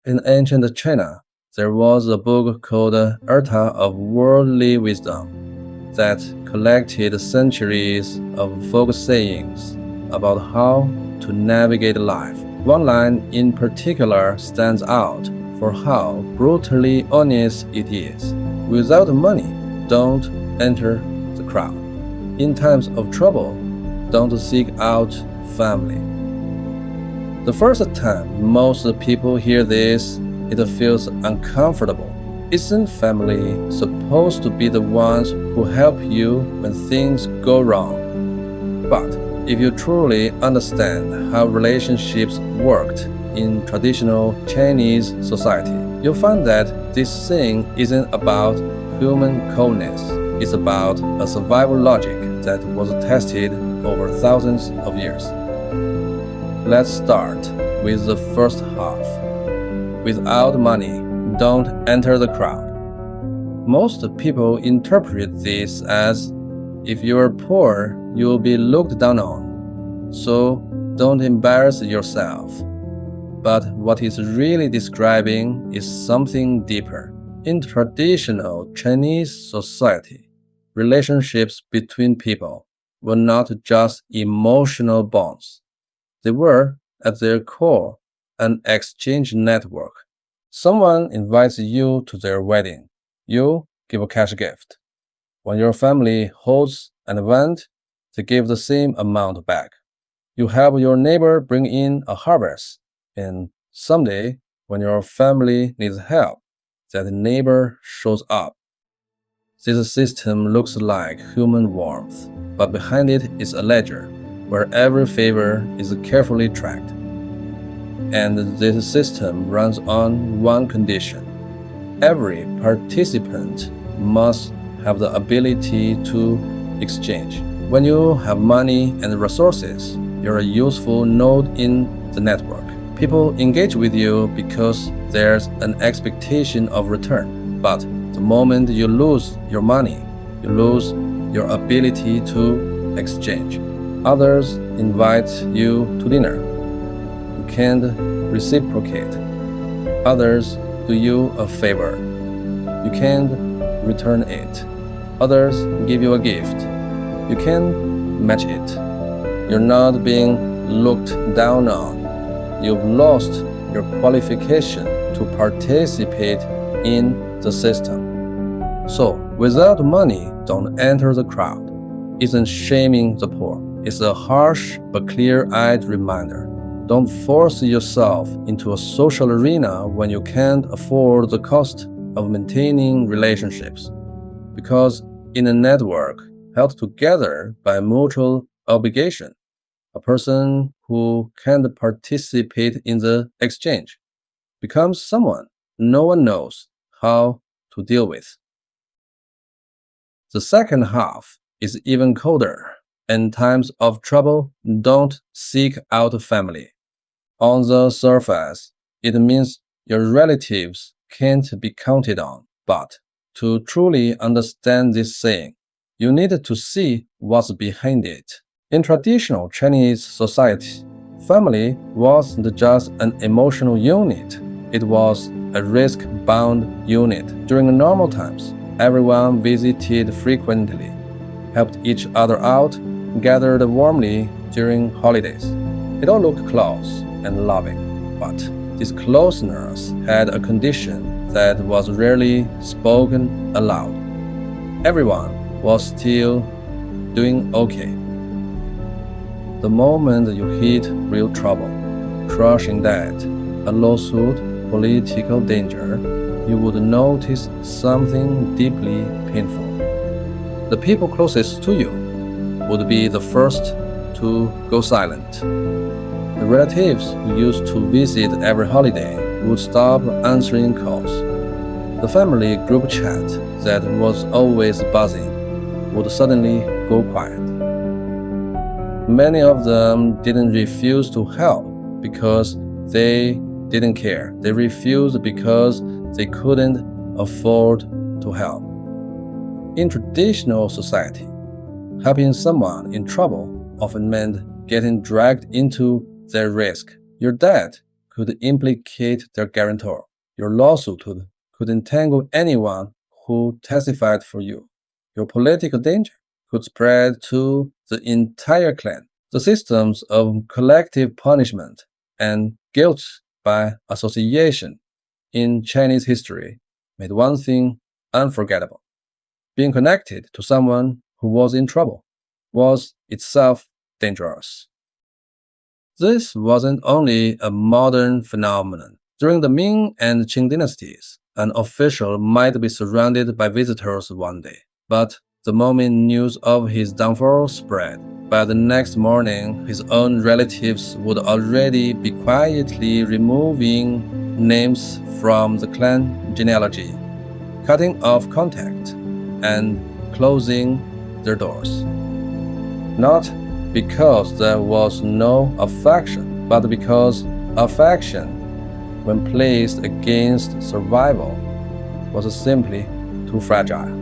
In ancient China, there was a book called Art of Worldly Wisdom that collected centuries of folk sayings about how to navigate life. One line in particular stands out for how brutally honest it is. Without money, don't enter the crowd. In times of trouble, don't seek out family. The first time most people hear this, it feels uncomfortable. Isn't family supposed to be the ones who help you when things go wrong? But if you truly understand how relationships worked in traditional Chinese society, you'll find that this thing isn't about human coldness. It's about a survival logic that was tested over thousands of years. Let's start with the first half. Without money, don't enter the crowd. Most people interpret this as if you are poor, you will be looked down on. So don't embarrass yourself. But what it's really describing is something deeper. In traditional Chinese society, relationships between people were not just emotional bonds. They were, at their core, an exchange network. Someone invites you to their wedding. You give a cash gift. When your family holds an event, they give the same amount back. You help your neighbor bring in a harvest, and someday, when your family needs help, that neighbor shows up. This system looks like human warmth, but behind it is a ledger where every favor is carefully tracked. And this system runs on one condition. Every participant must have the ability to exchange. When you have money and resources, you're a useful node in the network. People engage with you because there's an expectation of return. But the moment you lose your money, you lose your ability to exchange. Others invite you to dinner. You can't reciprocate. Others do you a favor. You can't return it. Others give you a gift. You can't match it. You're not being looked down on. You've lost your qualification to participate in the system. So, without money, don't enter the crowd. Isn't shaming the poor. It's a harsh but clear-eyed reminder. Don't force yourself into a social arena when you can't afford the cost of maintaining relationships. Because in a network held together by mutual obligation, a person who can't participate in the exchange becomes someone no one knows how to deal with. The second half is even colder. In times of trouble, don't seek out family. On the surface, it means your relatives can't be counted on. But to truly understand this saying, you need to see what's behind it. In traditional Chinese society, family wasn't just an emotional unit, it was a risk-bound unit. During normal times, everyone visited frequently, helped each other out, gathered warmly during holidays. It all looked close and loving, but this closeness had a condition that was rarely spoken aloud. Everyone was still doing okay. The moment you hit real trouble, crushing debt, a lawsuit, political danger, you would notice something deeply painful. The people closest to you would be the first to go silent. The relatives who used to visit every holiday would stop answering calls. The family group chat that was always buzzing would suddenly go quiet. Many of them didn't refuse to help because they didn't care. They refused because they couldn't afford to help. In traditional society, helping someone in trouble often meant getting dragged into their risk. Your dad could implicate their guarantor. Your lawsuit could entangle anyone who testified for you. Your political danger could spread to the entire clan. The systems of collective punishment and guilt by association in Chinese history made one thing unforgettable. Being connected to someone who was in trouble was itself dangerous. This wasn't only a modern phenomenon. During the Ming and Qing dynasties, an official might be surrounded by visitors one day, but the moment news of his downfall spread, by the next morning his own relatives would already be quietly removing names from the clan genealogy, cutting off contact, and closing their doors. Not because there was no affection, but because affection, when placed against survival, was simply too fragile.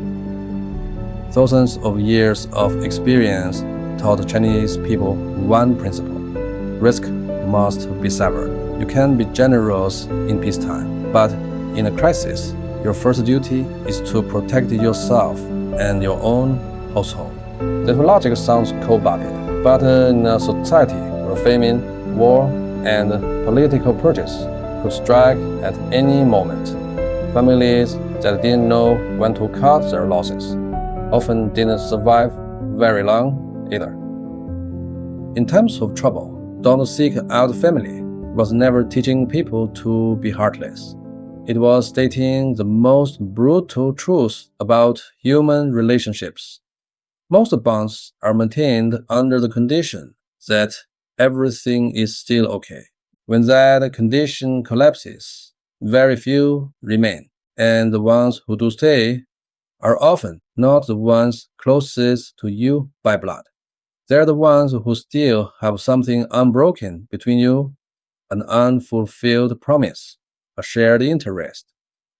Thousands of years of experience taught Chinese people one principle: risk must be severed. You can be generous in peacetime, but in a crisis, your first duty is to protect yourself and your own household. That logic sounds cold-blooded, but in a society where famine, war, and political purges could strike at any moment, families that didn't know when to cut their losses often didn't survive very long either. In times of trouble, don't seek out family was never teaching people to be heartless. It was stating the most brutal truth about human relationships. Most bonds are maintained under the condition that everything is still okay. When that condition collapses, very few remain, and the ones who do stay are often not the ones closest to you by blood. They're the ones who still have something unbroken between you, an unfulfilled promise, a shared interest,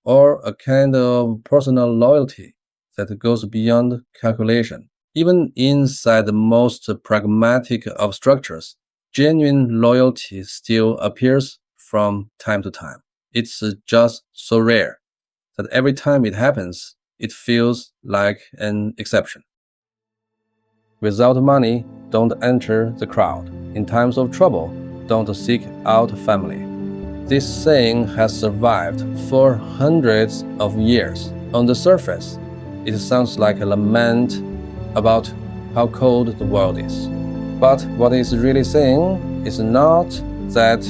or a kind of personal loyalty that goes beyond calculation. Even inside the most pragmatic of structures, genuine loyalty still appears from time to time. It's just so rare that every time it happens, it feels like an exception. Without money, don't enter the crowd. In times of trouble, don't seek out family. This saying has survived for hundreds of years. On the surface, it sounds like a lament about how cold the world is. But what it's really saying is not that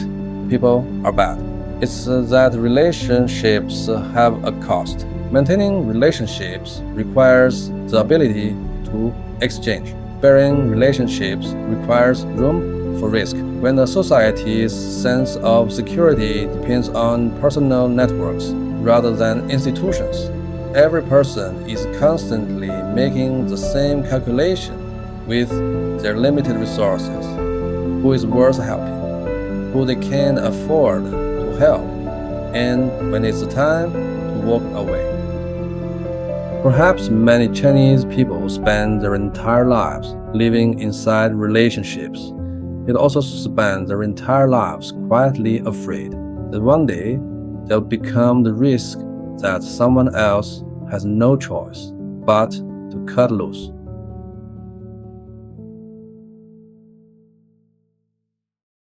people are bad. It's that relationships have a cost. Maintaining relationships requires the ability to exchange. Bearing relationships requires room for risk. When a society's sense of security depends on personal networks rather than institutions, every person is constantly making the same calculation with their limited resources. Who is worth helping? Who they can afford to help? And when it's time to walk away. Perhaps many Chinese people spend their entire lives living inside relationships. Yet also spend their entire lives quietly afraid that one day they'll become the risk that someone else has no choice but to cut loose.